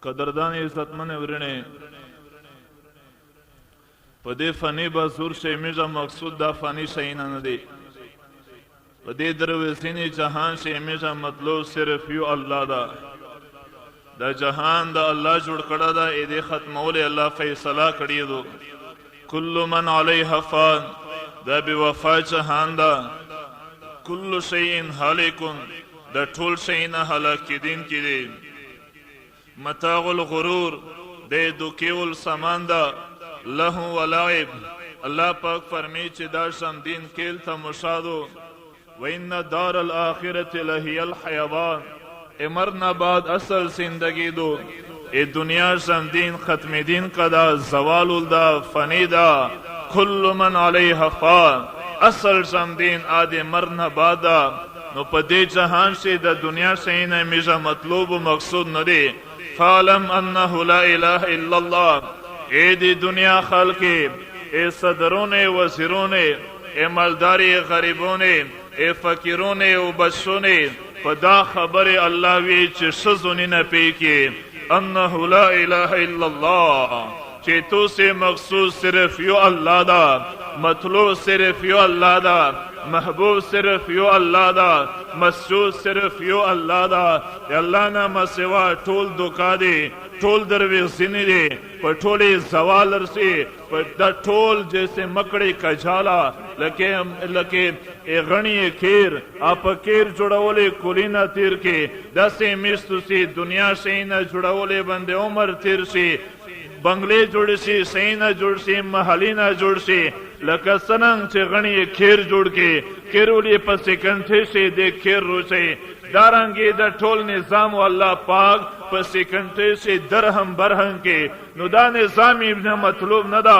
قدردان عزتمن ورنه په دې فانی به زور شي میږه مقصود دا فانی شي نه دی په دې دروازینی جهان شي میږه مطلوب صرف یو الله دا دا جهان دا الله جوړ کړه دا دې ختمول الله فیصله کړی دو کل من علیها فان دا بے وفا جهان دا کل شیء هالک دا ټول شی نه هلاک کیدین کی دی متاع الغرور دې دوکیول سامان دا له ولعب الله پاک فرمی چې دا شم دین کېل تمشادو وان دار الاخرة لهي الحيوان مرنا بعد اصل زندگی دو ای دنیا شم دین ختم دین قدا زوال دا فنی دا کل من علیها فان اصل شم دین آدی مرنا بعد نو په دې جهان شي د دنیا شي نه میږه مطلوب و مقصود نه دی فعلم انه لا اله الا الله ای دی دنیا خلقی ای صدرون وزیرون ای مالداری غریبون ای فقیرون و بچون پدا خبر الله وی چې شزونی نه پیکی انه لا اله الا الله چې تو سے مقصود صرف یو الله دا مطلوب صرف یو الله دا محبوب صرف یو الله دا مسجود صرف یو الله دا الله نه مسوا ټول دوکا دی ټول درویزینی دی په ټولې زوال رسی په دا ټول جیسے مکڑی کجالا لکه غنی کیر آپ کیر جوړولې کولینا تیر کې داسې میشتو سی دنیا شینا جوړولې بند عمر تیر شي بنگلې جوړ شي سینا جوړ شي محلینا جوړ شي لکه سننګ چې غنی کیر جوړ کې کیرولې په سکندې شي د کیر روشي دارنګي د ټول نظام الله پاک په سکندې شي درهم برهم کې نو دا نظام ابن مطلوب نه دا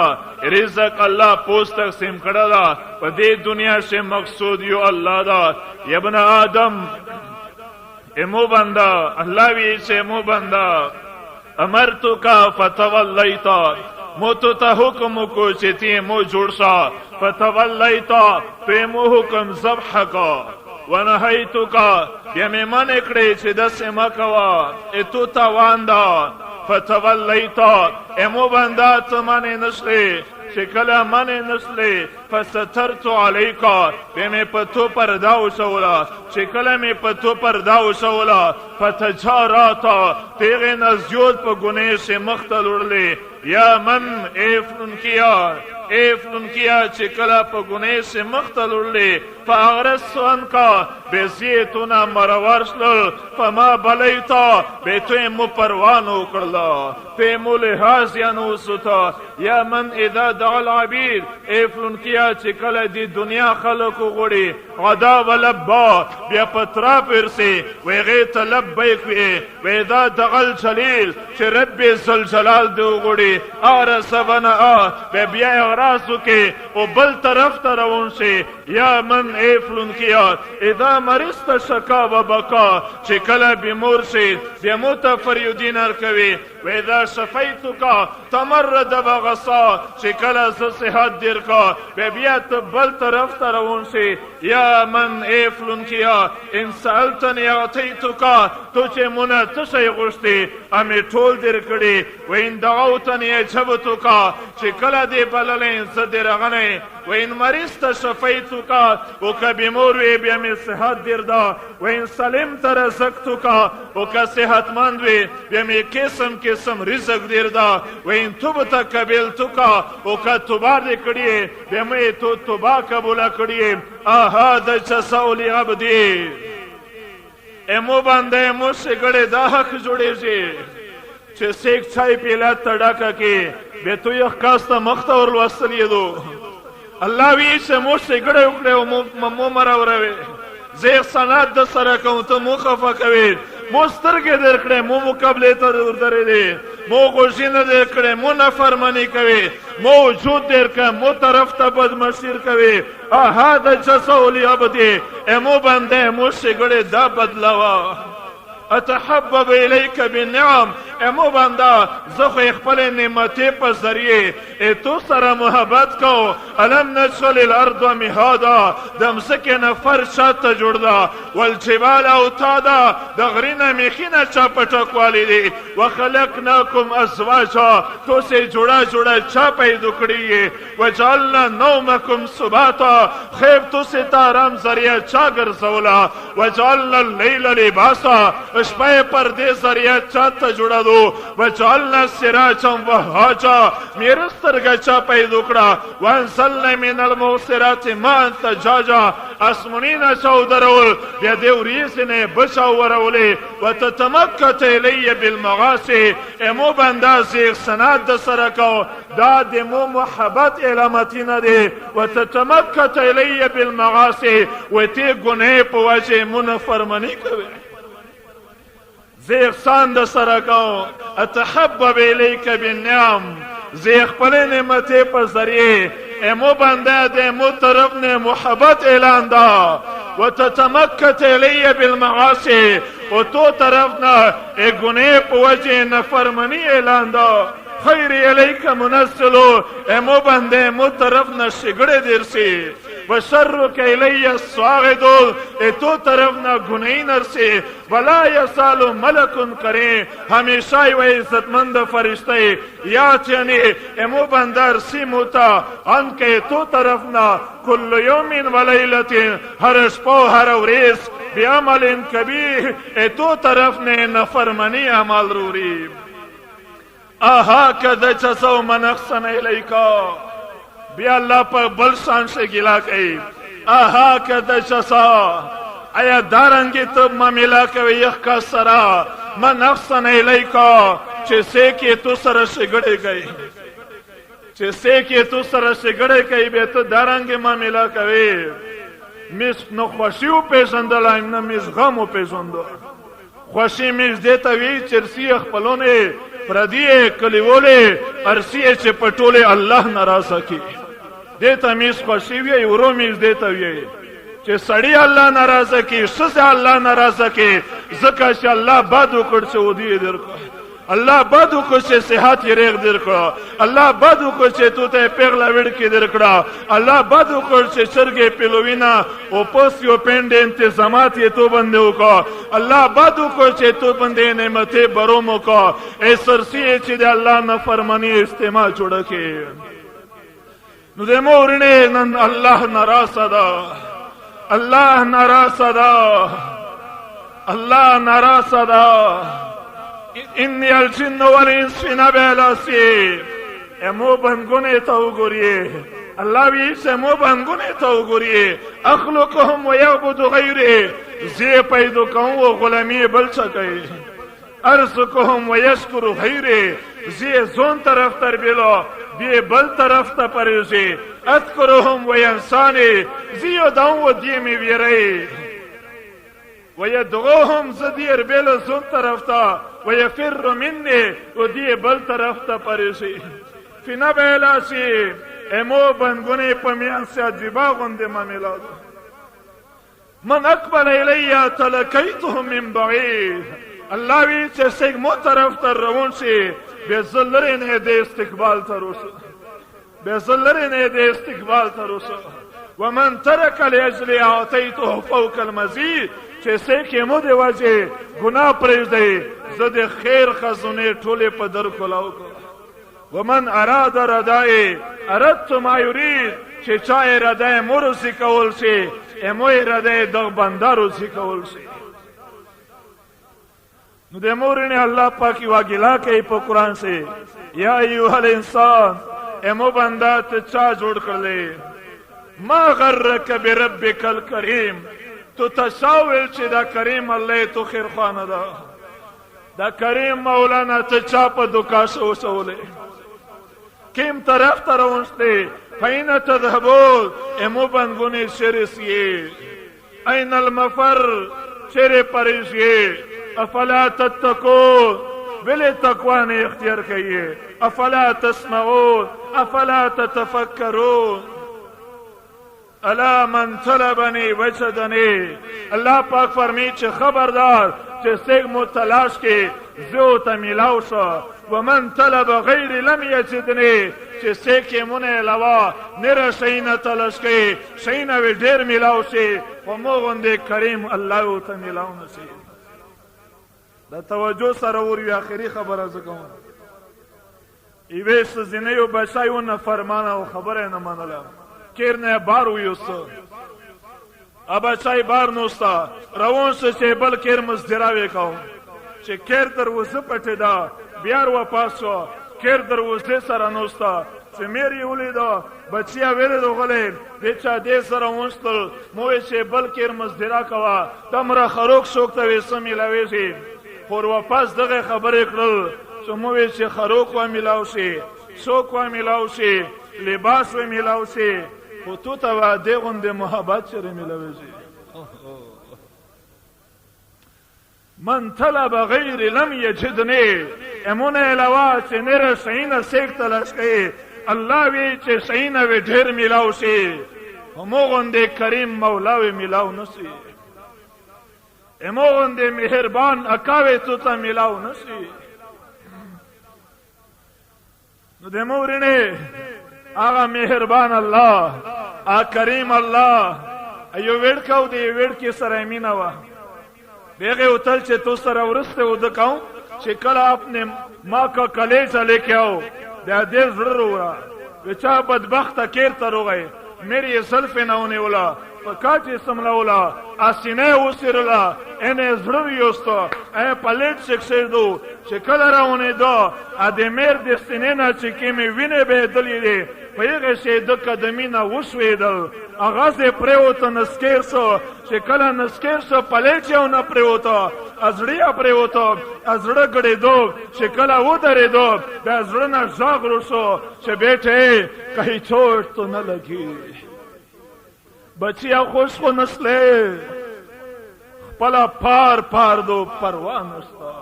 رزق الله پوست تقسیم کړه دا په دې دنیا سے مقصود یو الله دا یا ابن آدم امو بندا الله وی چې امو بندا امرتو کا فتولیتا مو تو ته حکم کو چې تی مو جوړ شا فتولیتا په مو حکم ذبح کا ونهیتک بیا مې من کړې چې داسې مه کوه اتو تاوان ده فتولیتا امو بنده ته منې نشلې چې کله منې نشلې فسترت علیکا بیا مې په تو پرده وشوله چې کله مې په تو پرده وشوله فتجاراتا تیغې نه زیات په ګنې شې مخ ته لوړلې یا من افلن کیا چې کله په ګنې شې مخ ته لوړلې فاغرسو انکا بیزیتونا مرور شلل فما بلیتا بیتوی مو پروانو کرلا پیمو لحاظ یانو ستا یا من اذا دعا العبید افلن کیا چې کله دی دنیا خلقو غوڑی غدا و لبا بیا پترا پرسی ویغیت لبیک وی ویدا دغل جلیل چې رب زلجلال دیو غوڑی آرس ونعا بیا اغراسو که او بل طرف ترون شی یا من افلن کیا اذا مرست شکا و بکا چې کله بیمور شي بیا مو ته فریودین ارکوي و اذا شفیتو کا تمرد و غصا چې کله ز صحت دیر کا بیا ته بل طرف ته روان شي یا من افلن کیا ان سالتنی اعطیتو کا تو چې مونږ څه شی غوښتي امې ټول دیر کړي و ان دعوتنی اجبتو کا چې کله دې بللې ز دیر غنې و ان مرست شفیتو کا او که بیمور وی بیا می صحت دیر دا و این سلمت رزقتو کا او که صحتمند وی بیا می قسم رزق دیر دا و این توبتا قبیلتو کا او که توبار دی کڑیے بیا می تو توبا قبولا کڑیے آها دا جزاو لی عبدی امو بنده امو شگڑے دا حق جوڑے جی چه سیک چای پیلا تڑاکا کی بیا تو یک کاستا مختا ورلوستن یدو الله وی چې مو شګړې وکړې او مو مراوروي زه سند د سره کوم ته مو خفه کوي مو سترګې درکړې مو مقابله ته ورته مو غوښینه درکړې مو نافرمانی کوي مو وجود درکړه مو طرف ته بدمشیر کوي اها د جسول عبدی امو بنده مو شګړې دا بدلاوا اتحبب الیک بالنعم امو بندا زه خو خپل نعمتې په ذریعه تو سره محبت کو الم نجعل الارض مهادا د مځکې نه فرش شاته جوړ ده والجبال اوتادا د غرینه میخینه چا پټکوالی دي وخلقناکم ازواجا تو سے جوړا جوړا چا پیدا کړی وجعلنا نومکم سباتا خوب تو سے تارام ذریعہ چا ګرځولا وجعلنا الليل لباسا شپه پردې ذریعہ چا ته جوړا دو وجعلنا سراجا وهاجا میرا سترګه چا پیدا کړه وانزلنا من المعصرات ماء ثجاجا اسمنینا چا درول بیا دې وریځنه بچا ورولې وتتمکت الی بالمغاسی امو بندازي سناد د سره کو دا د مو محبت علامتینه دي وتتمکت الی بالمغاسی وتی ګنې په وجه مون فرمانی کوي زه احسان د سره کو اتحبب الیک بالنعم زه خپل نعمتې په ذریعه امو بنده د مو طرف نه محبت اعلان دا وتتمکت الی بالمعاصی و تو طرف نه ګنې په وجه نفرمانی اعلان دا خیر الیک منزلو امو بنده مو طرف نه شګړې درسي وشرک الی الصاعد تو طرف نه ګنې نرسي ولا یسال ملک کریم همیشه وي عزتمند فرشته یا چنی امو بندر سیموتا ان کې تو طرف نه کل یوم و لیلت هر شپه هر ورځ بعمل کبیر تو طرف نه نفرمانی عمل روری آها کذا جزاء من احسن الیکا بیا الله په بل شان سے گلا کوي آها کذا جزاء ایا دارنګ ته معاملہ کوي یخ کا سرا من احسن الیکا چې سکه تو سره شګړې کوي چې سکه تو سره شګړې کوي به ته دارنګ معاملہ کوي مس نو خوشیو پیژندل نه مس غمو پیژندل خوشی مس دته وی چرسی خپلونه پردی کلیوله ارسی چې پټوله الله ناراضه کی دته مس خوشی وی ورو مس دته وی چې سړی الله ناراضه کی سزا الله ناراضه کی زکه چې الله باد وکړ چې ودی درکو الله باد وکړ چې صحت یې ریغ درکو الله باد وکړ چې تو ته پیغلا وړ کې درکړه الله باد وکړ چې چرګې پیلوینا او پوس یو پند انتظامات یې تو باندې وکړه الله باد وکړ چې تو باندې نعمتې بروم وکړه ای سرسی چې د الله نافرمانی استماع جوړه کې نو د مورنه نن الله ناراضه ده الله ناراضه ده الله ناراضه ده انی الجن والانس فی نبلاسی امو بنگونه تا وګورئ الله وی سمو بنگونه تا وګورئ اخلقهم ويعبد غیره زی پیدا کوم او غلامی بل څه کوي ارزقهم ويشكر غیره زی زون طرف تر بیلو دی بل طرف ته پریږي اذكرهم وينساني زی داو دی می ویری ويدعوهم زدير بلا زون طرف تا ويفر مني ودي بل طرف تا پریشي فی نبلاسی امو بنگونه پمیان سے عجیبا غنده ممیلاد من اقبل الی تلقیته من بعید الله وی چې سیگ مو طرف تر روان شي به زلرنه د استقبال تروسه به زلرنه د استقبال تروسه ومن ترك لاجل اعطيته فوق المزيد چې سکه مو دی واځي ګناه پرېږدي زه د خیر خزونه ټوله په در کولاو ومن اراد ردای اردت ما یرید چې چا اراده مرسي کول شي امو اراده د بندارو سي کول شي نو د مورنه الله پاکي واګلا کوي په قران سي یا ایها الانسان امو بندا ته چا جوړ کړلې ما غرک بربک الکریم تو تشاول چې دا کریم الله تو خیر خانه ده دا کریم مولانا ته چا په دوکا شو شولې کیم طرف ته روانسته فین تذهبون امو بنگونه شرسیه این المفر شر پریشیه افلا تتقون ولی تقوان اختیار کئیے افلا تسمعون افلا تتفکرون الا من طلبنی وجدنی اللہ پاک فرمی چه خبردار چه سیگ مو تلاش کے زو ته میلاو شو ومن طلب غیر لم یجدنی چې سیکې مونې علاوه نره شیونه تلش کوي شیونه وی ډېر میلاو شي خو مو غوندې کریم الله ورته میلاو نه شي د توجه سره وروي آخري خبره زه کوم یوې ښځینۍ یو بچی و نه فرمانه او خبره یې نه منله کیر نه یې بار ویوسته بچی بار نوسته روان شو چې بل کیر مزدراوې کوم چې کیر دروازه پټېده بیا واپس شو کیر دروازې سره نوسته چې میر یې ولیده بچیا ویلې غلی دې چا دې سره ونستل مو ویل چې بل کیر مزدرا کوه دومره خروک شوک ته وې څه میلاوېږي خو واپس دغه خبرې کړل چې مو ویل چې خروک و میلاو شي شوک و میلاو شي لباس و میلاو شي خو تو ته به دې غوندې محبت چېرې میلاوېږي من طلب غیر لم یجدنی امونه علاوه چې نره شیونه سیک تلاش کوي الله وی چې شیونه وی ډېر میلاو شي همو غوندې کریم مولا وی میلاو نه شي همو غوندې مهربان اکا وی تو ته میلاو نه شي نو د مورینې هغه مهربان الله هغه کریم الله ایو وړکاو دی وړکې سره مینه وه بیغه اتل چې تو سره ورسته و دکاؤں چې کله اپنے ماں کا کلیجہ لے کے آؤ بیا دیر زړه وروړه بچا بدبخت کیر ته روغی میری زلف نه ونیوله په کاټ یې سملوله اسینه وسیرله انې زړه ویوسته ای پلیټ شکشېدو چې کله راونېده ا د میر د سینې نه چې کمې وینې بهېدلې دي په هغې شی د قدمي نه وشوېدل اغاز یې پرېوته نسکیر شو چې کله نسکیر شو پلیټ یې ونه پرېوته زړه یې پرېوته زړه ګډېدو چې کله ودرېدو بیا زړه نه غږ روشو چې بیټې کہیں چوٹ تو نه لګي بچیا خوش خو نسلې خپله پار پار دو پروا نشته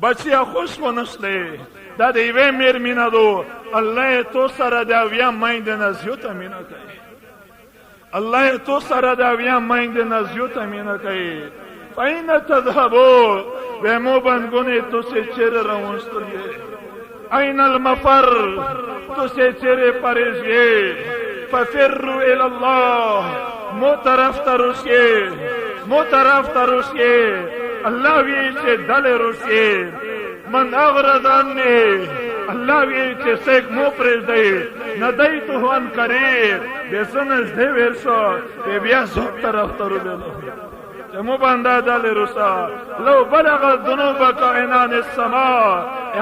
بچیا خوش خو نسلې دا د یوې میر مینه دو الله یې تو سره د اویا میندې نه زیاته مینه کوي الله یې تو سره د اویا میندې نه زیاته مینه کوي فین تذهبو ویمو بندگونې تو سے چیرې روانستل یې این المفر تو سے چیرې پریږدې ففروا الى الله مو طرف ته روشئ مو طرف ته روشئ الله وی چې دلې روشئ من اغرض عني الله وی چې څوک مو پرېږدئ ندیته عن قریب بیا څه نږدې ویل شو بیا څوک طرف ته روبېلو چې مو بنده دلې روسه لو بلغ ذنوبک عنان السما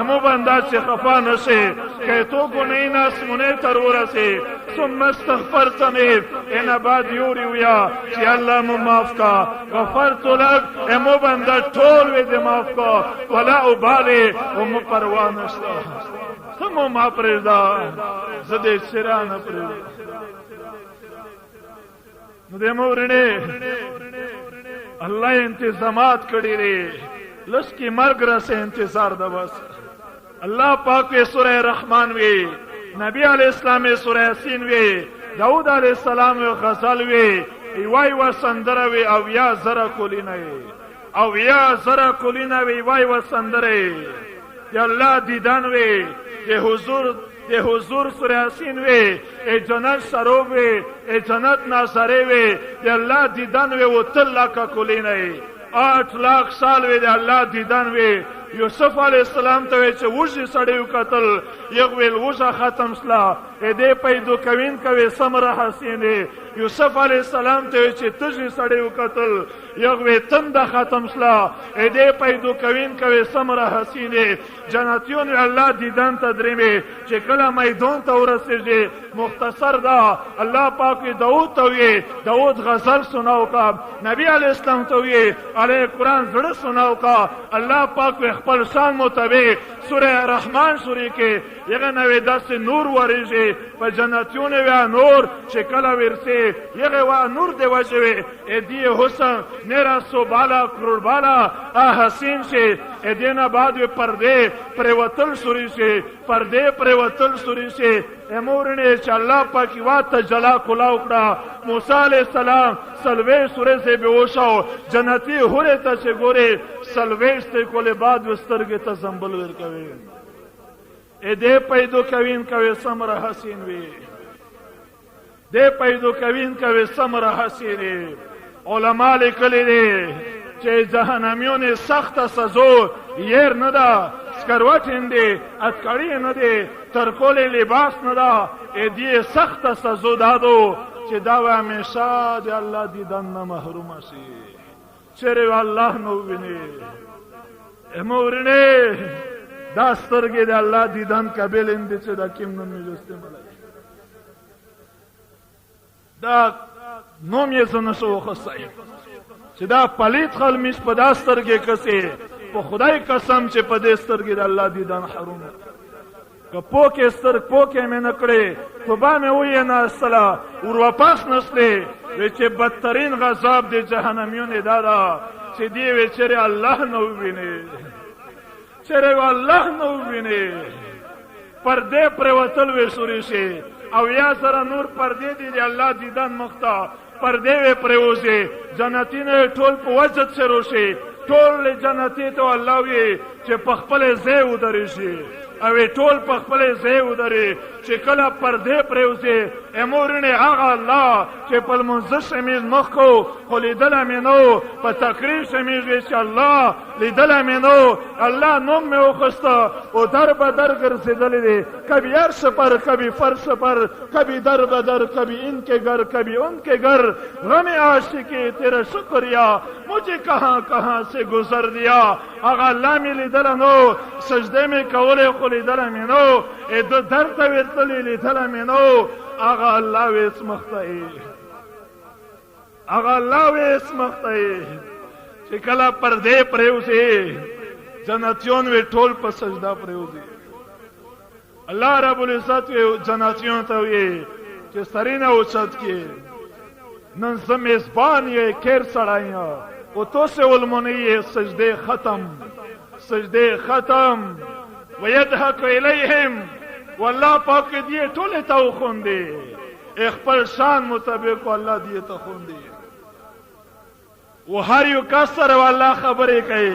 مو بنده چې خفا نشي که تو ګناهونه اسمونې ته ورسې ثم استغفرتني ان بعد یوري ویا چې الله مو معاف کا غفرت لك مو بنده ټول وې دې معاف کا ولا ابالي مو پروا نشته سمو ما پرېږده زه دې سره نه پرېږدم نو دې مورینې الله انتظامات کړی دی لس کی مرګ رسه انتظار ده بس الله پاک وی سوره رحمان وی نبی علیہ السلام سوره یاسین وی داود علیہ السلام وی غزل وی وای و سندره وی او یا زرا کولینه او یا زرا کولینه وی وای و سندره یا الله دیدن وی د حضور سوره یاسین وی ای جنت سروب وی ای جنت ناصره وی یا الله دیدن وی و تل کا کولینه 8 लाख साल وی د الله دیدن وی یوسف علیہ السلام ته چې وږي سړی وکتل یو ویل وژه ختم سلا دې پیدو کوین کوي سمره حسینه یوسف علیہ السلام ته چې تږي سړی وکتل یو وی تند ختم سلا دې پیدو کوین کوي سمره حسینه جنتیون الله دیدن تدریمه چې کله میدان ته ورسېږي مختصر دا الله پاک داود ته وی داود غزل سناو کا نبی علیہ السلام ته وی علی قرآن زړه سناو کا الله پاک خپل شان مطابق سوره رحمان سوره کې یغه نوې داسې نور ورېږي په جنتیونه ویا نور چې کله ورسي یغه وا نور دی وجوي ادي حسن نرا سو بالا کروڑ بالا حسین شي ادینا بعد پرده پروتل سوره شي پرده پروتل سوره شي امورنه چې الله پاک واته جلا کلا وکړه موسی علیہ السلام سلوے سوره سے بیوشاو جنتی ہوره ته چې ګوره سلویشت کول بعد وسترګې ته زنبل ورکوي دې پیدو کوین کوي سمره حسین وي دې پیدو کوین کوي سمره حسین علما لیکلي دي چې جهنميون سخت سزو ير نه ده سکروټین دي اتکړی نه دي ترکول لباس نه ده دې سخت سزو دادو چې دا همیشه د الله دیدن نه محروم شي چیرې الله نو ویني امورنه دا سترګې د الله دیدن قابل اند چې دا کیم نوم یې استعمال دا نوم یې څنګه شو خصای چې دا پلیت خلمیش په دا سترګې کسي په خدای قسم چې په دې سترګې د الله دیدن حرام که پوکې سترګ پوکې مې نه کړې توبه مې وې نه اصله ور واپس نشته چې بدترین غضب د جهنميون دادا چې دی وی چیرې الله نو ویني چیرې الله نو ویني پردې پر وتل وې سوري شي او یا سره نور پردې دي الله دیدن مخته پردې وې پر وځي جنتینه ټول په وجد سره شي ټول جنتی ته الله وی چې په خپل ځای ودرې شي او ټول په خپل ځای ودرې چې کله پردې پرېوځي امورنه هغه الله چې په منځ شمیز مخ کو خو لیدله مې نو په تقریر شمیز وی چې الله لیدله مې نو الله نوم مې وخسته او در به در ګرځېدلی دی کبھی عرش پر کبھی فرش پر کبھی در به در کبھی ان کے گھر کبھی ان کے گھر غم عاشقی تیرا شکریہ مجھے کہاں کہاں سے گزر دیا هغه الله مې لیدله نو سجده مې کولې خو لیدله مې نو د در ته ورتلې لیدله مې نو هغه الله ویس مخته هغه الله ویس مخته چې کله پردې پرېوځي جنتیون وی ټول په سجده پرېوځي الله رب العزت وی جنتیون ته وی چې سرینه اوچت کې نن زه میزبان یې کیر سړی او تو سے علمونی سجدے ختم ویدحق الیہم واللہ پاک دیئے ٹولے تاو خوندے اخپل شان مطابق واللہ دیئے تا خوندے وہ ہر یو کس سر واللہ خبرے کہے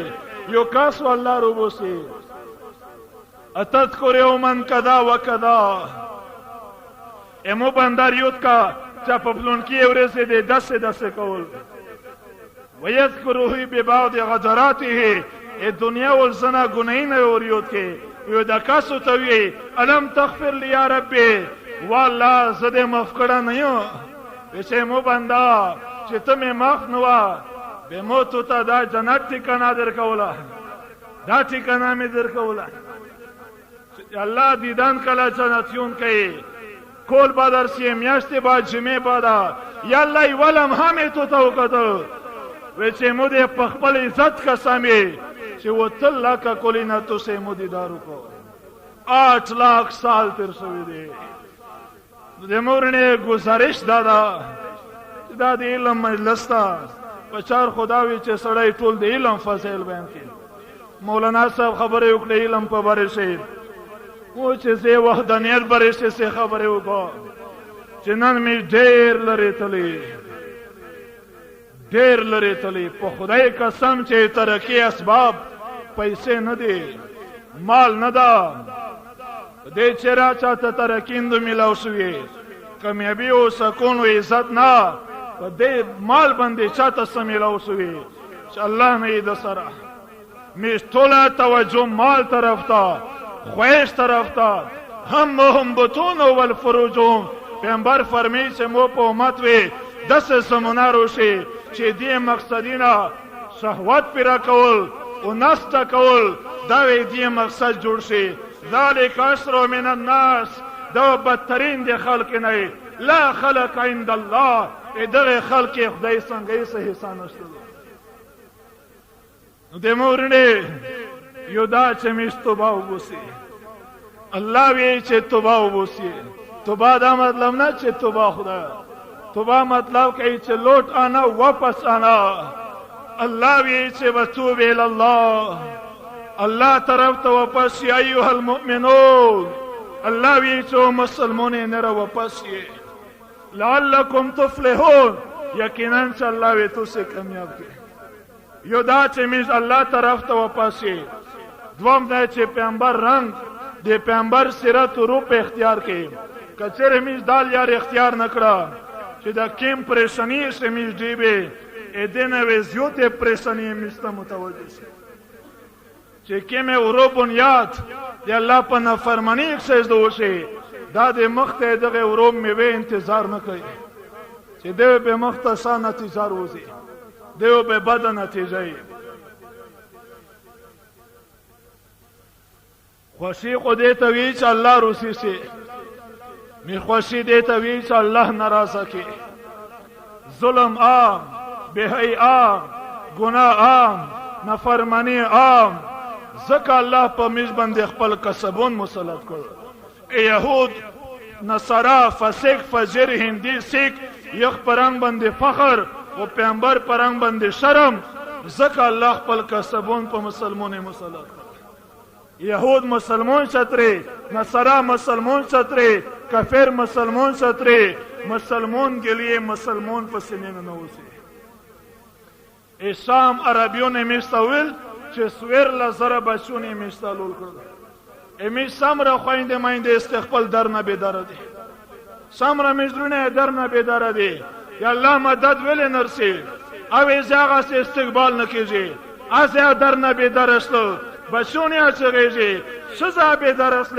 یو کس واللہ روبو سے اتذکر یومن کدا و کدا امو بنداریوت کا چا پپلون کی اوڑے سے دے 10 سے 10 کول ويذكره ببعض غدراته الدنيا والزنا گناهین اوریوت کې یو د کاسو ته وی الم تغفر لي يا ربي والله زده مفکړه نه یو چې مو بندا چې ته مې معاف نوا به موت ته دا جنت ټکانه درکولا دا ټکانه مې درکولا الله دیدان کله جنتیون کوي کول بدر سی میاشتې بعد جمعه بعد یا الله ولم همه تو توکتو وچې مو دې په خپل عزت قسمې چې وتل لاکه کولینا تو سه مو دیدارو کو 8 लाख साल تر شوی دی د مورنه گزارش دادا د علم مجلس تا پچار خداوی چې سړی ټول د علم فضیل بیان کړي مولانا صاحب خبره وکړه علم په باره شي او چې زه وحدانیت باره شي خبره وکړه چې نن می ډېر لري تلی په خدای قسم چې ترقی اسباب پیسې نه دي مال نه ده دې چې را چاته ترقیندو ملاو شوی کامیابی او سکون او عزت نه په دې مال باندې چاته سملاو شوی چې الله نه دې سره مشتوله توجه مال طرف ته خوښ طرف ته هم بطون او الفروجهم پیغمبر فرمی چې مو په امت وي 10 سمونارو شي چې دې مقصدینا شهوت پیرا کول او نست کول دا دې مقصد جوړ شي ذالک اشر من الناس دا بدترین دي خلق نه لا خلق عند الله دغه خلق خدای څنګه سه احسان نشته د مورنه یو دا چې مستوبه وبسي الله وی چې توبه وبسي توبه دا مطلب نه چې توبه خدا توبه مطلب کوي چې لوټ آنا واپس آنا الله وی چې وتوب الى الله الله طرف ته واپس یا ایها المؤمنون الله وی چې مسلمانې نه واپس یې لعلکم تفلحون یقینا چې الله وی تاسو کامیاب کړي یو دا چې میز الله طرف ته واپس شي، دوم دا چې پیغمبر رنگ د پیغمبر سیرت و روپ اختیار کړي. که چېرې میز دال یار اختیار نه کړه چې دا کیم پریشانی سے میز ډیبې ا دې نه وې زیاتې پریشانی میز ته متوجه شي چې کیمه ورو بنیاد د الله په نافرمانی سجده وشي، دا د مخ ته دغه ورو میوه انتظار نه کوي چې دوی به مخ ته ښه نتیجه وروځي، دوی به بده نتیجه وي. خوشي خو دې ته وي چې الله روسي سي، می خوشي دې ته وي چې الله ناراضه کی. ظلم عام، بهي عام، گناه عام، نافرمانی عام، ځکه الله په میز باندې خپل کسبون مسلط کړ. یهود، نصارا، فسق، فجر، هندي، سیک یخ پرنګ باندې فخر او پیغمبر پرنګ باندې شرم، ځکه الله خپل کسبون په مسلمانې مسلط کړ. یهود مسلمان شطرے، نصارا مسلمان شطرے، کافر مسلمان شطرے، مسلمان کے لیے مسلمان پسینے نہ ہوسے. شام عربیوں نے مستویل چې سویر لزره بچونه مستالول کړل. امی سمره خوينده ماینده استقبال در نه بیدار دي، سمره مزرونه در نه بیدار دي. یا الله مدد ول نرسي او زاغه استقبال نکیږي، ازه در نه بیدار است، بچونه اچږي، سزا بیدار است،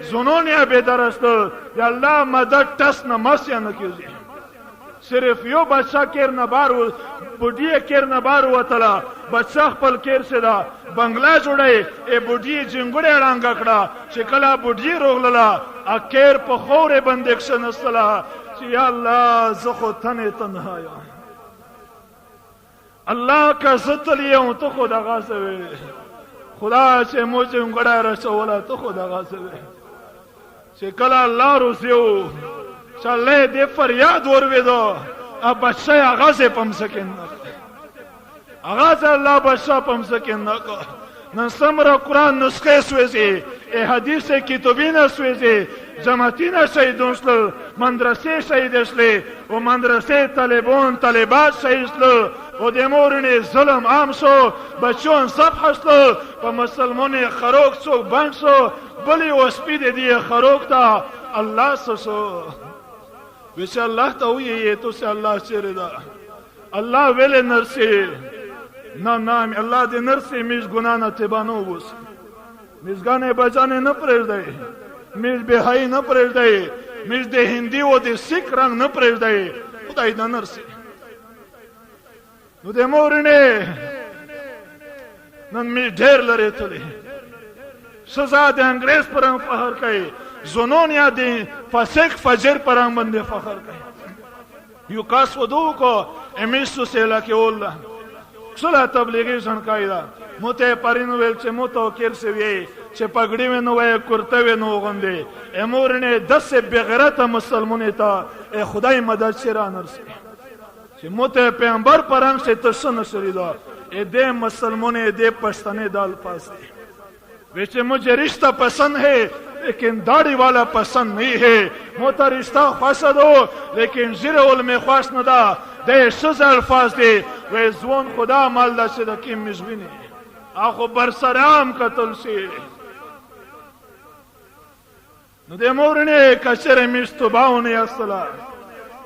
زنونه بیدار است. یا الله مدد تس نه مسیا نکیږي. صرف یو بچا کیر نه بار بوډی کیر نه بار وتلا، بچا خپل کیر سدا بنگلا جوړي ای بوډی جنګړې رنګ کړه چې کله بوډی روغلا ا کیر په خوره بندښن نسلا چې یا الله زه خو تنها یم. الله کا ستل یو ته خو دغه سوي، خدا چې مو جنګړه رسوله ته خو دغه سوي چې کله الله روسیو چله دې فریاد ورویدو ا بچا هغه سه پم سکن هغه الله بچا پم سکن نن سمره قرآن نسخه سوځي، حدیث کتابینه سوځي، جماعتینه شهیدون شل، مدرسې شهید شل او مدرسې طالبان طالبات شهید شل او د مورنه ظلم عام شو، بچون صبح شل په مسلمانې خروق څو بند شو، بلی وسپید دی خروق تا الله سسو ویسے اللہ تا ہوئی ہے تو سے اللہ چیرے دا اللہ ویلے نرسی نا نام اللہ دے نرسی میز گناہ نا تبانو بوس، میز گانے بجانے نا پریش دے، میز بہائی نا پریش دے، میز دے ہندی و دے سکھ رنگ نا پریش دے، خدای دا نرسی نو دے مورنے نن میز ڈھیر لرے تلے سزا دے انگریز پر ہم فخر کئے، زنون یا دی فسق فجر پرنگ بندے فخر کئے. یو کاس ودو کو امیسو سیلا کے اولا صلح تبلیغی سنکائی دا موتے پرینو ویل چه موتو کیر سویے چه پگڑی میں نوے کرتوے نو غندے امورنے 10 سے بغیرت مسلمونے تا اے خدای مدد چرا نرسے چه موتے پیغمبر پرنگ سے تسن سری دا اے دے مسلمونے دے پشتنے دال پاس دے ویچے مجھے رشتہ پسند ہے لیکن داڑھی والا پسند نہیں ہے، موتا رشتہ خواسد ہو لیکن زیر علم خواست ندا دے سز الفاظ دے وی زون خدا مال دا سے دکی مزوینی آخو برسرام قتل سی نو دے مورنے کچر مستباؤنی اصلا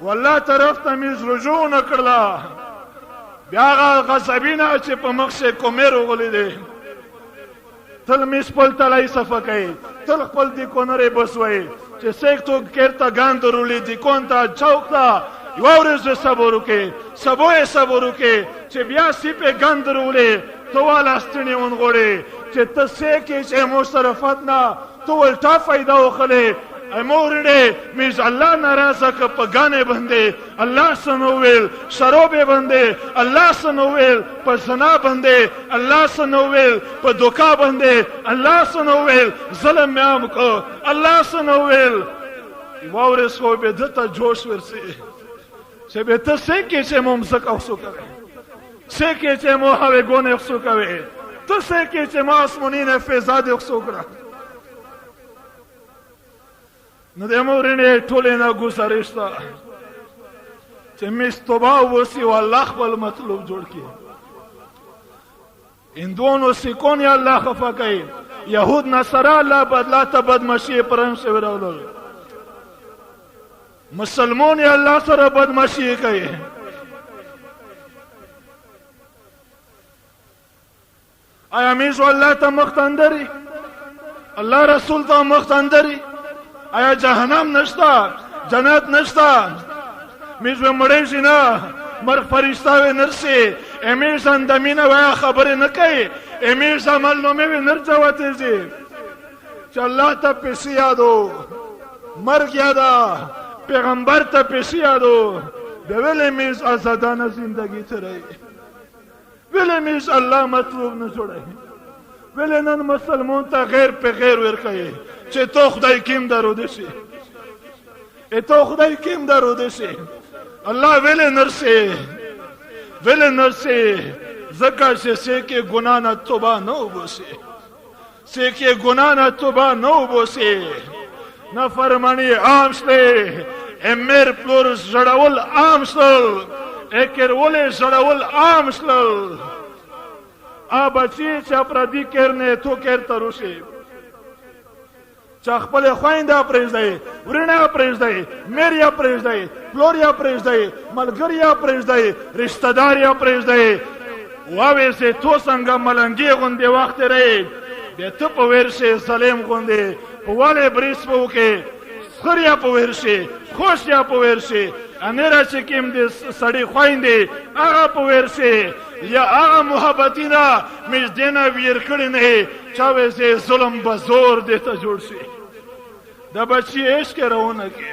واللہ طرف تمیز رجوع نکرلا بیاغا غصبینا چی پا مقصد کمیرو غلی دے تل میس پل تلای صفا کئی تل خپل دی کونره بسوئی چه سیکتو کرتا گاندرولی دی کونتا چوکتا یوارز صبرو که سبوی صبرو که چه بیا سیپ گاندرولی تو والاستنی اونگوڑی چه تسیکی چه مصرفت نا تو ولتا فایده اخلی امورنے میز اللہ ناراضہ کا پگانے بندے اللہ سنویل شروبے بندے اللہ سنویل پر زنا بندے اللہ سنویل پر دکا بندے اللہ سنویل ظلم میں عام کو اللہ سنویل واورس کو بے دتا جوش ورسی چه بے تسیکی چه ممسک افسو کرے سیکی چه موحوے گونے افسو کرے تسیکی چه معصمونین فیضاد افسو کرے نو دے مورنے ٹولے نا گزارشتا چه مستباو وسی واللہ خپل مطلوب جوڑ کی هندوانو سیکون یا الله خفا کوي یهود نصارا الله بدلا ته بدمعشي پرم شوی راولل مسلمان یا الله سره بدمعشي کوي آیا میشو الله ته مختندري الله رسول ته مختندري آیا جهنم نشتا جنت نشتا میشو مړی شي نه مرغ فرشتاوی نرسی امیش اندمینه ویا خبری نکی امیش عمل نومی نرچه وطیزی چه اللہ تا پیسی یادو مرگ یادا پیغمبر تا پیسی یادو بیویل امیش آزادانه زندگی ترائی ویل امیش اللہ مطلوب نجوڑائی ویل نن مسلمون تا غیر پی غیر ورکایی چه تو خدای کم درو دشی تو خدای کم درو دشی اللہ ویل نرسی زکا سے سیکے گناہ نہ توبہ نو بوسی سیکے گناہ نہ توبہ نو بوسی نہ فرمانی عام شلے امیر پلور زڑاول عام شلل ایکر ولی زڑاول عام شلل بچی چا پردی کرنے تو کرتا روشی چا خپل خوینده پریږدئ ورڼه پریږدئ میر پریږدئ پلور پریږدئ ملګری پریږدئ رشتہ دار پریږدئ واویسې تو څنګه ملنګي غوندې وخت رہی بیا ته په ورشې سلیم غوندې په والې بریس په وکې سخر په ورشې خوش په ورشې انیرا چې کوم دې سړی خویندې هغه په ورشې یا هغه محبتینا مش دینا ویر کړی نه چا ویسې ظلم به زور دې ته جوړ شي د بچی عشق روونه کې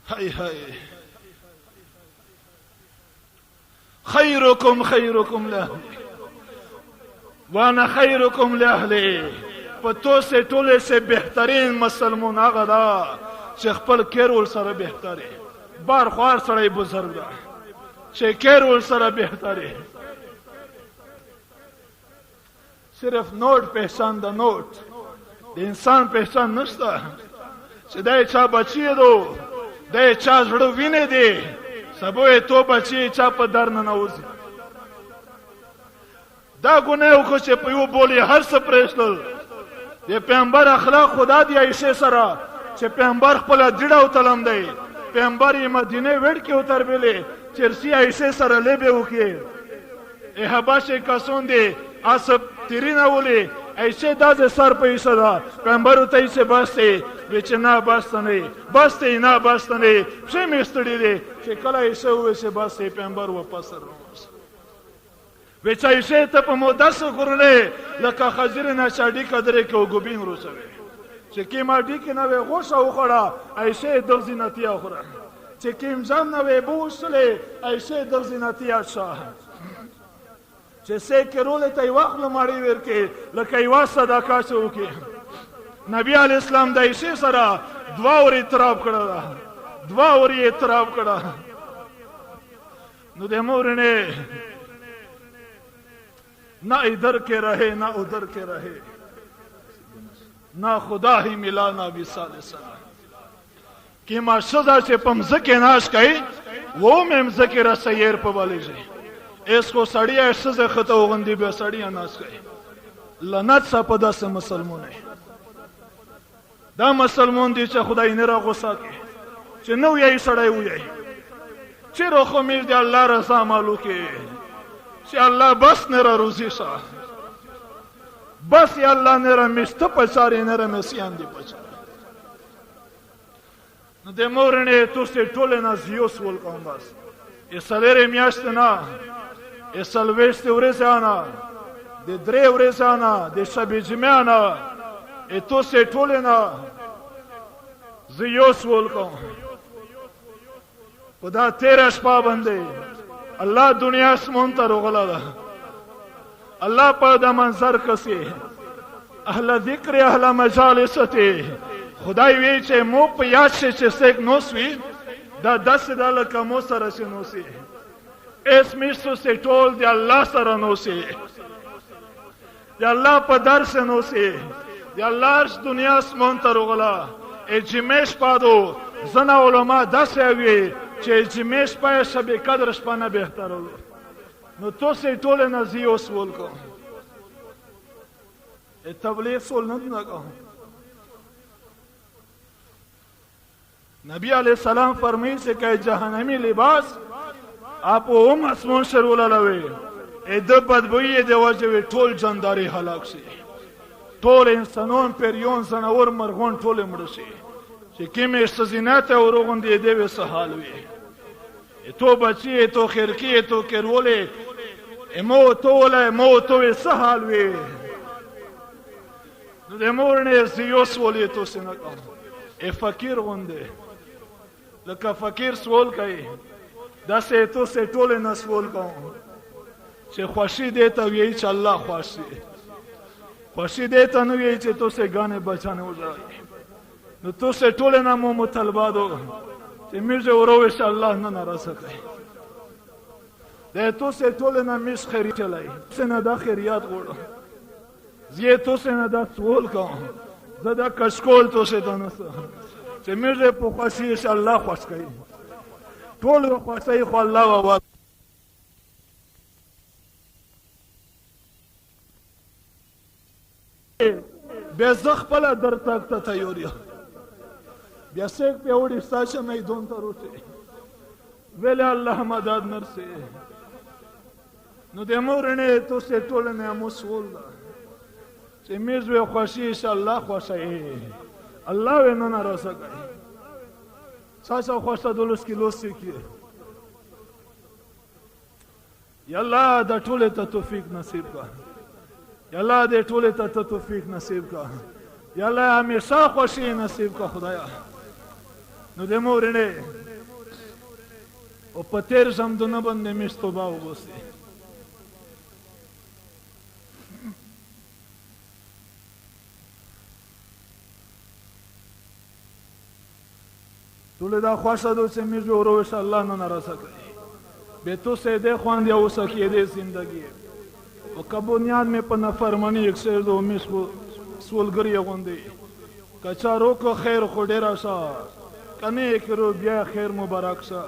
هاي هاي خيركم خيركم لأهلي وانا خيركم لأهلي پتو سے ټوله سے بهترین مسلمان هغه دا چې خپل کېرول سره بهتري بار خوار سره بزرګ دا چې کېرول سره بهتري صرف نوٹ پہچان دا نوٹ د انسان پہچان نشته چې دا چا بچی دو دا چا زړه ویني دی سبو تو بچی چا په در نه نوځي دا ګناه خو چې په یو بولی هر څه پرېښتل د پیغمبر اخلاق خدا دی عائشہ سره چې پیغمبر خپل ډډه او تلم دی پیغمبر یې مدینه وړ کې اتر بیلې چرسی عائشہ سره لبه وکي حبشه کسون دی اسب تیرینا ولی عائشہ د سر په ایسدا پیغمبر ته یې باسته وچنا باستنه باسته نه باستنه څه مستړي دی چې کله عائشہ وې باسته پیغمبر واپس راوځي وچا عائشہ ته په مودس غرله لکه خضر نه شاډي قدرې کې وګوبین روسوي چې کیما ډی کې نه وې غوښه وخړه عائشہ د زینتیا خوره چې کیم ځم نه وې بوسله عائشہ د زینتیا شاه چې سې کېرول ته وخت لمړی ورکې لکه یو صدقه شوکې نبی علی اسلام د عائشہ سره دوا ور اعتراف کړه نو د مورنه نہ ادھر کے رہے نہ ادھر کے رہے نہ خدا ہی ملا نہ وصال سلام کہ ما سزا سے پمزکے ناش کئی وہ ممزکے را سیر پوالی جی اس کو سڑیا سزا خطا غندی بے سڑیا ناش کئی لعنت سا پدا سے مسلمون ہے دا مسلمون دی چا خدای نرا غصہ کے چا نو یہی سڑای ہوئی چی روخو میر دی اللہ رضا مالو کے چې الله بس نره روزي شا بس یا الله نره مشته پچاري نره مسیان دی پچار نو د مورنه تو سه ټوله نه زیوس ول کوم بس اسلره میاشت نه اسلويست ورسانا د درې ورسانا د شب جمعانا تو سه ټوله نه زیوس ول کوم خدا تیرا شپه باندې اللہ دنیا اسمون تا روغلا دا اللہ پا دا منظر کسی اہل ذکر اہل مجالستی خدای وی چه مو پا یاد شه چه سیک نوسوی دا دست دا لکا مو سر چه نوسی اس میشتو سے ٹول دی اللہ سر نوسی دی اللہ پا در سے نوسی دی اللہ ارش دنیا اسمون تا روغلا جمیش پا دو زنا علماء دست اوی چې جمعې شپه یې شب قدر شپه نه بهتره وه. نو تاسې ټولې نه زه یو سوال کوم، تبلیغ سوال نه کوم. نبی علیہ السلام فرمائی سے کہ جہنمی لباس آپ ام اسمون شروع لوي د بدبوئی د وجه ټول جانداري هلاک شي، ټول انسانون پیریون زناور مرغون ټول مړ شي چې کومې استزینات او روغون دی دی وسحال وي تو بچي تو خرکی تو کرولې امو توله مو تو سحال وي. نو د مور نه سیوس ولې تو سن ای فقیر غونده لکه فقیر سوال کوي داسې تو سه ټول نه سوال کوم چې خوشی دیتا وی چې الله خوشی خوشی دیتا نو وی چې تو سه غانه بچانه وځي. نو تو سه ټول نه مو مطالبه دو چې میرزه ورو ان شاء الله نه ناراضه کوي ده تو سه ټول نه مش خیری چلای سنه دا خیریات غوړو زه تو سه نه دا سوال کوم زه دا کشکول تو سه دانه چې میرزه په خوشی ان شاء الله خوش کوي ټول خوشی خو الله و بیا زه خپله در تګ ته تیار یم. بیا سیک پیوړي ستاسو میدان ته روټې ویلې الله مدد نرسي. نو د مورنې تو سه ټولنه مسؤل ده چې میزو خوشي ان شاء الله خوشي الله ونه ناراضه کوي. ساسو خوشته دولس کیلو سکی یا الله د ټوله ته توفیق نصیب کړه، یا الله دې ټوله ته توفیق نصیب کړه، یا الله همیشه خوشي نصیب کړه خدایا. نو د مورنې او په تیر زمدونه باندې مستوبه وبوسي ټول دا خوښه دو چې مې جوړو ان شاء الله نه ناراضه کوي به تو سه دې خوان دی اوسه کې دې زندگی او کبونیان میں په نافرمانی اکثر دو مس سولګری غوندي کچارو کو خیر خو ډیر شا کنه کرو بیا خیر مبارک شا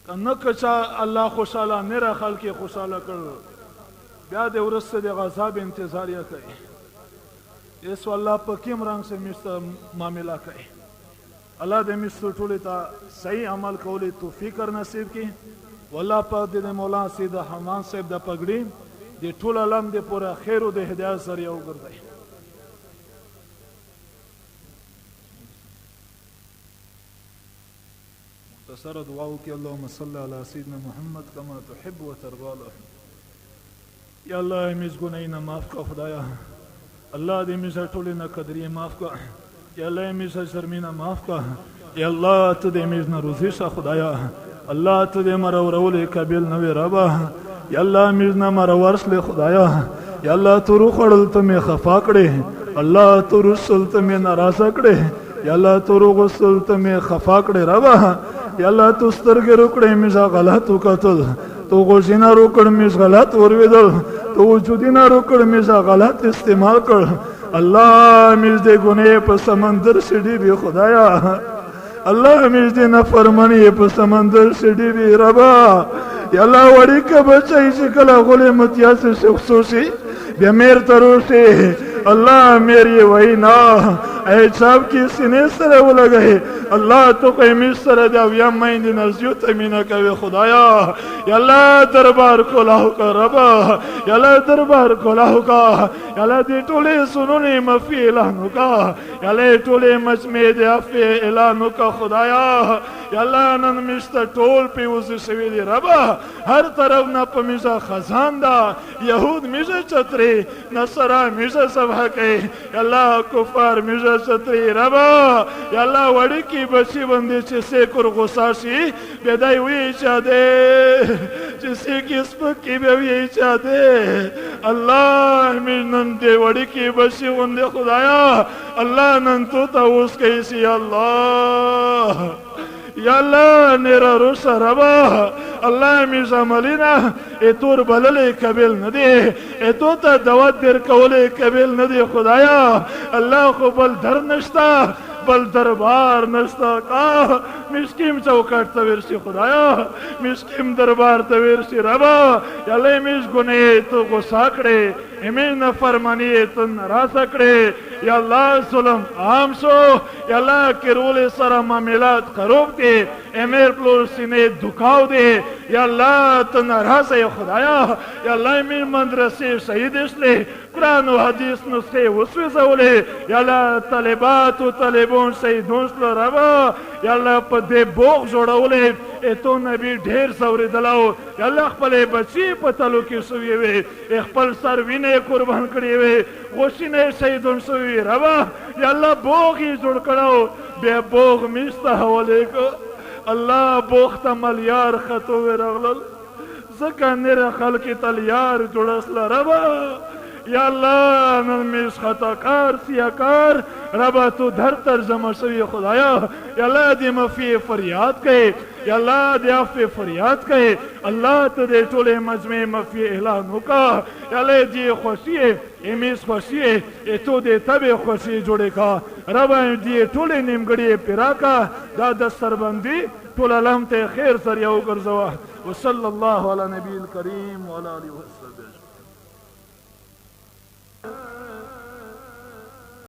کنه کچا الله خوشاله نه را خلک خوشاله کړ بیا د ورسته د غضب انتظار یې کوي. اس الله په کوم رنگ سے مست معاملہ کوي. الله دې مست ټول ته صحیح عمل کولې توفیق نصیب کړي. والله پاک دې مولانا سید حمان صاحب د پګړي د ټول عالم د پوره خیر او د هدایت ذریعہ وګرځي. مختصر دعا وکي اللهم صل علی سیدنا محمد کما تحب وترضى. یا الله میز ګناینه معاف کا خدایا، الله دې میز ټول نه قدرې معاف کا، یا الله میز شرمینه معاف کا، یا الله ته دې میز نه روزي شه خدایا، الله ته دې مرورول قابل نه وي ربا، یا الله میز نه مرورس له خدایا، یا الله تو روح خړل ته می خفا کړې، الله تو رسول ته می ناراضه کړې، یا الله تو روح غسل ته می خفا کړې ربا، یا الله تو سترګې روکړې می غلط وکړل، تو غوښینه روکړ می غلط اوریدل، تو وجودینا روکړ می غلط استعمال کړ. الله می دې ګناه په سمندر سړي به خدایا، الله می دې نافرمانی په سمندر سړي به ربا، یا الله وړي که بچي چې کله غلې متیاس شخصوسی بیا میر تروسی الله میری وینا اے صاحب کی سینے سره ولګي الله تو قیمت سره دا بیا مې نزیو تمینا کوي خدایا، یا الله دربار کولاو کا ربا، یا الله دربار کولاو کا، یا الله دې ټولې سنونې مفي اعلان کا، یا الله ټولې مجمع دې افي اعلان کا خدایا، یا الله نن مشته ټول پیوز شوی دی ربا، هر طرف نه پمیزا خزان دا يهود میزه چتري نصرا میزه سبا کوي، یا الله کفار میزه چتري ربا، یا الله وړي کی بچي باندې چې سکر غوسه شي بدای وی چا دې چې سکه سپکی به وی چا دې الله منن دې وړي کی بچي باندې خدایا، الله نن تو اوس کوي سي الله، یا الله نرا روسا ربا، الله می زملینا اتور بلل قبل ندی، اتو تا دوات در کول قبل ندی خدایا، الله خو بل در نشتا، بل دربار نشتا کا مشکیم چوکٹ تا ورشی خدایا مشکیم دربار تا ورشی ربا یا اللہ امیش گنے تو غصہ کڑے امیش نفرمانی تو نراسا کڑے یا اللہ ظلم عام شو یا اللہ کرول سر معاملات خروب دے امیر پلور سینے دکھاو دے یا اللہ تو نراسا خدایا یا اللہ امیر مدرسے شہید اسلے قرآن و حدیث نسخے وسوی زولے یا اللہ طالبات و طالبون شہیدون سلو ربا یا اللہ پا دے بوغ جوڑاولے اے تو نبی ڈھیر سوری دلاو یا اللہ اخپلے بچی پا تلو کی سوی وے اخپل سر وینے قربان کری وے غشینے شہیدون سوی ربا یا اللہ بوغی جوڑ کراو بے بوغ میستا حوالے کو اللہ بوغ تا ملیار خطوے رغلل زکا نیر خلقی تلیار جوڑسلا ربا یا اللہ نمیش خطا کار سیاکار ربا تو دھر تر جمع شوی خدایا یا اللہ دی مفی فریاد کہے یا اللہ دی عفو فریاد کہے اللہ تو دے ٹولے مجمع مفی اعلانو کا یا اللہ دی خوشی ہے امیس خوشی ہے اے تو دے تب خوشی جوڑے کا ربا دی ٹولے نیمگڑی پیرا کا دادا سربندی ٹولا لہم تے خیر سریعو گرزوا وصلی اللہ علی نبی الکریم وعلی آلہ وسلم